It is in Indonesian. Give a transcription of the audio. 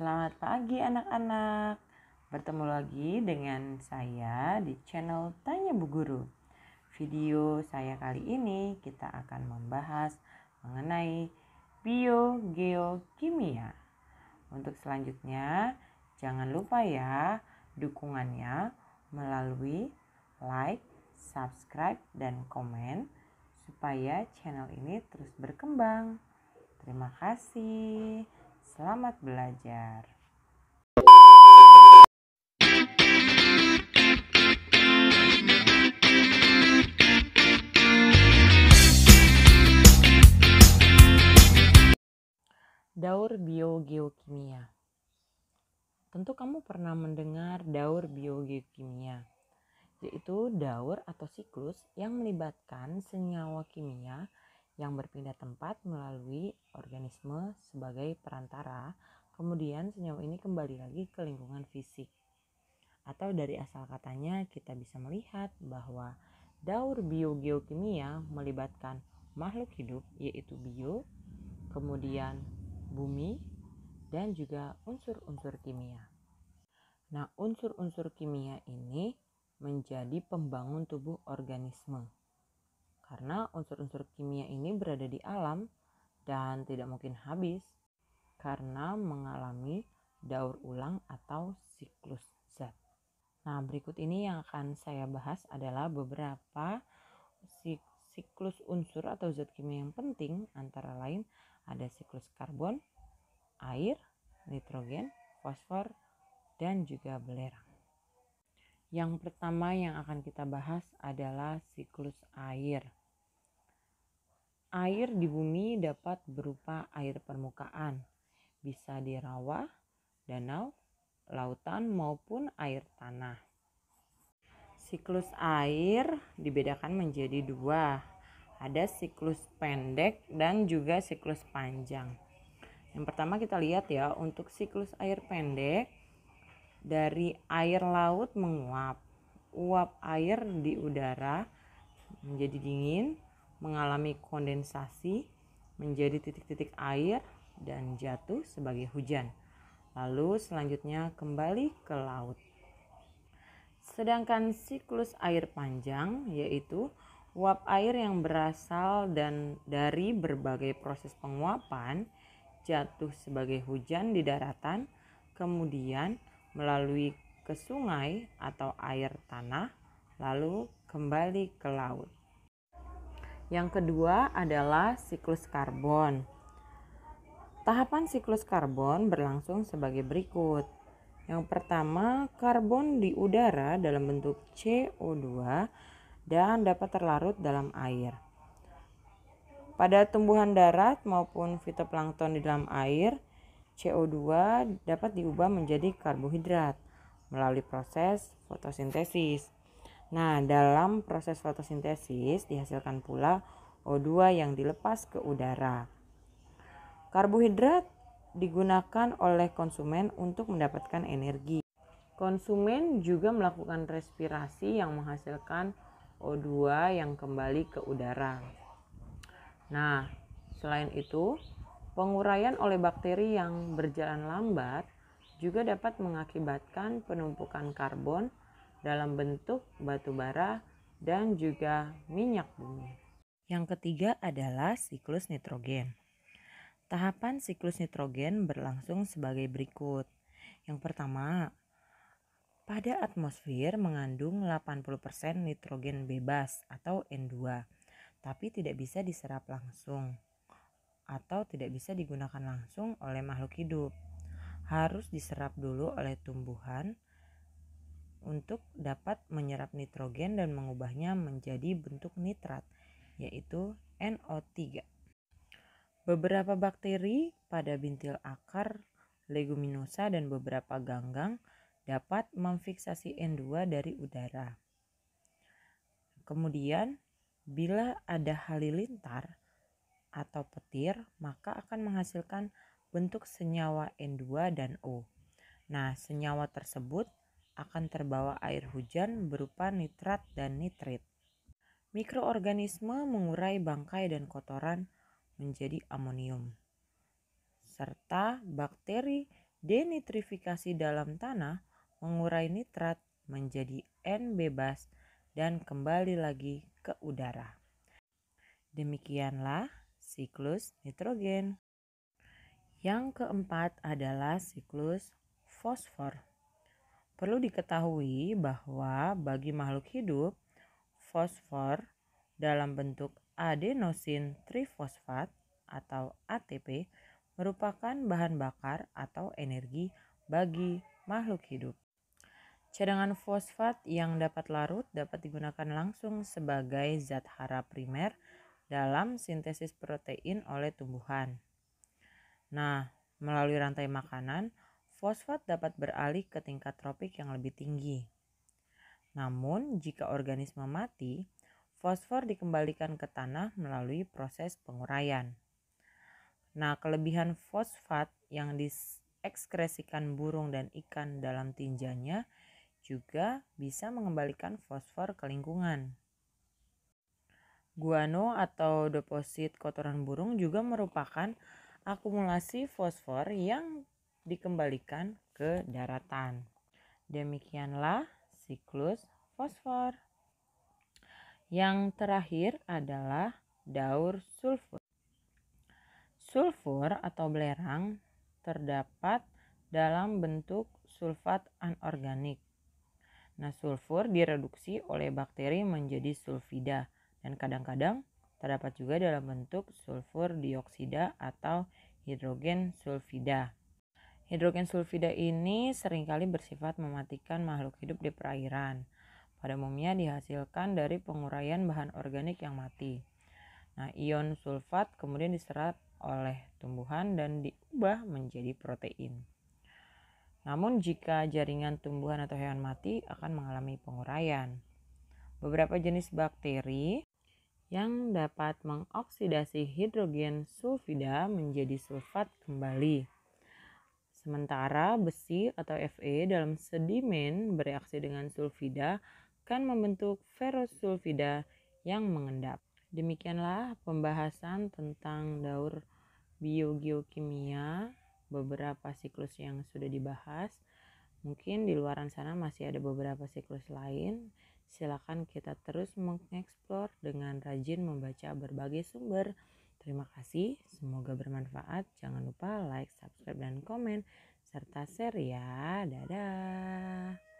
Selamat pagi anak-anak. Bertemu lagi dengan saya di channel Tanya Bu Guru. Video saya kali ini kita akan membahas mengenai biogeokimia. Untuk selanjutnya jangan lupa ya dukungannya melalui like, subscribe, dan komen supaya channel ini terus berkembang. Terima kasih. Selamat belajar. Daur biogeokimia. Tentu kamu pernah mendengar daur biogeokimia, yaitu daur atau siklus yang melibatkan senyawa kimia yang berpindah tempat melalui organisme sebagai perantara. Kemudian senyawa ini kembali lagi ke lingkungan fisik. Atau dari asal katanya kita bisa melihat bahwa daur biogeokimia melibatkan makhluk hidup yaitu bio, kemudian bumi, dan juga unsur-unsur kimia. Nah, unsur-unsur kimia ini menjadi pembangun tubuh organisme. Karena unsur-unsur kimia ini berada di alam dan tidak mungkin habis karena mengalami daur ulang atau siklus zat. Nah, berikut ini yang akan saya bahas adalah beberapa siklus unsur atau zat kimia yang penting, antara lain ada siklus karbon, air, nitrogen, fosfor, dan juga belerang. Yang pertama yang akan kita bahas adalah siklus air. Air di bumi dapat berupa air permukaan, bisa di rawa, danau, lautan maupun air tanah. Siklus air dibedakan menjadi dua. Ada siklus pendek dan juga siklus panjang. Yang pertama kita lihat ya, untuk siklus air pendek, dari air laut menguap. Uap air di udara menjadi dingin, mengalami kondensasi, menjadi titik-titik air dan jatuh sebagai hujan. Lalu selanjutnya kembali ke laut. Sedangkan siklus air panjang yaitu uap air yang berasal dari berbagai proses penguapan jatuh sebagai hujan di daratan, kemudian melalui ke sungai atau air tanah, lalu kembali ke laut. Yang kedua adalah siklus karbon. Tahapan siklus karbon berlangsung sebagai berikut. Yang pertama, karbon di udara dalam bentuk CO2 dan dapat terlarut dalam air. Pada tumbuhan darat maupun fitoplankton di dalam air, CO2 dapat diubah menjadi karbohidrat melalui proses fotosintesis. Nah, dalam proses fotosintesis dihasilkan pula O2 yang dilepas ke udara. Karbohidrat digunakan oleh konsumen untuk mendapatkan energi. Konsumen juga melakukan respirasi yang menghasilkan O2 yang kembali ke udara. Nah, selain itu, penguraian oleh bakteri yang berjalan lambat juga dapat mengakibatkan penumpukan karbon dalam bentuk batu bara dan juga minyak bumi. Yang ketiga adalah siklus nitrogen. Tahapan siklus nitrogen berlangsung sebagai berikut. Yang pertama, pada atmosfer mengandung 80% nitrogen bebas atau N2, tapi tidak bisa diserap langsung atau tidak bisa digunakan langsung oleh makhluk hidup. Harus diserap dulu oleh tumbuhan untuk dapat menyerap nitrogen dan mengubahnya menjadi bentuk nitrat, yaitu NO3. Beberapa bakteri pada bintil akar leguminosa dan beberapa ganggang dapat memfiksasi N2 dari udara. Kemudian, bila ada halilintar atau petir, maka akan menghasilkan bentuk senyawa N2 dan O. Nah, senyawa tersebut akan terbawa air hujan berupa nitrat dan nitrit. Mikroorganisme mengurai bangkai dan kotoran menjadi amonium. Serta bakteri Denitrifikasi dalam tanah mengurai nitrat menjadi N bebas dan kembali lagi ke udara. Demikianlah siklus nitrogen. Yang keempat adalah siklus fosfor. Perlu diketahui bahwa bagi makhluk hidup, fosfor dalam bentuk adenosin trifosfat atau ATP merupakan bahan bakar atau energi bagi makhluk hidup. Cadangan fosfat yang dapat larut dapat digunakan langsung sebagai zat hara primer dalam sintesis protein oleh tumbuhan. Nah, melalui rantai makanan, fosfat dapat beralih ke tingkat tropik yang lebih tinggi. Namun, jika organisme mati, fosfor dikembalikan ke tanah melalui proses penguraian. Nah, kelebihan fosfat yang diekskresikan burung dan ikan dalam tinjanya juga bisa mengembalikan fosfor ke lingkungan. Guano atau deposit kotoran burung juga merupakan akumulasi fosfor yang dikembalikan ke daratan. Demikianlah siklus fosfor. Yang terakhir adalah daur sulfur. Sulfur atau belerang terdapat dalam bentuk sulfat anorganik. Nah, sulfur direduksi oleh bakteri menjadi sulfida dan kadang-kadang terdapat juga dalam bentuk sulfur dioksida atau hidrogen sulfida. Hidrogen sulfida ini seringkali bersifat mematikan makhluk hidup di perairan. Pada umumnya dihasilkan dari penguraian bahan organik yang mati. Nah, ion sulfat kemudian diserap oleh tumbuhan dan diubah menjadi protein. Namun jika jaringan tumbuhan atau hewan mati akan mengalami penguraian. Beberapa jenis bakteri yang dapat mengoksidasi hidrogen sulfida menjadi sulfat kembali. Sementara besi atau Fe dalam sedimen bereaksi dengan sulfida akan membentuk ferrosulfida yang mengendap. Demikianlah pembahasan tentang daur biogeokimia, beberapa siklus yang sudah dibahas. Mungkin di luaran sana masih ada beberapa siklus lain. Silakan kita terus mengeksplor dengan rajin membaca berbagai sumber. Terima kasih, semoga bermanfaat. Jangan lupa like, subscribe, dan komen, serta share ya. Dadah.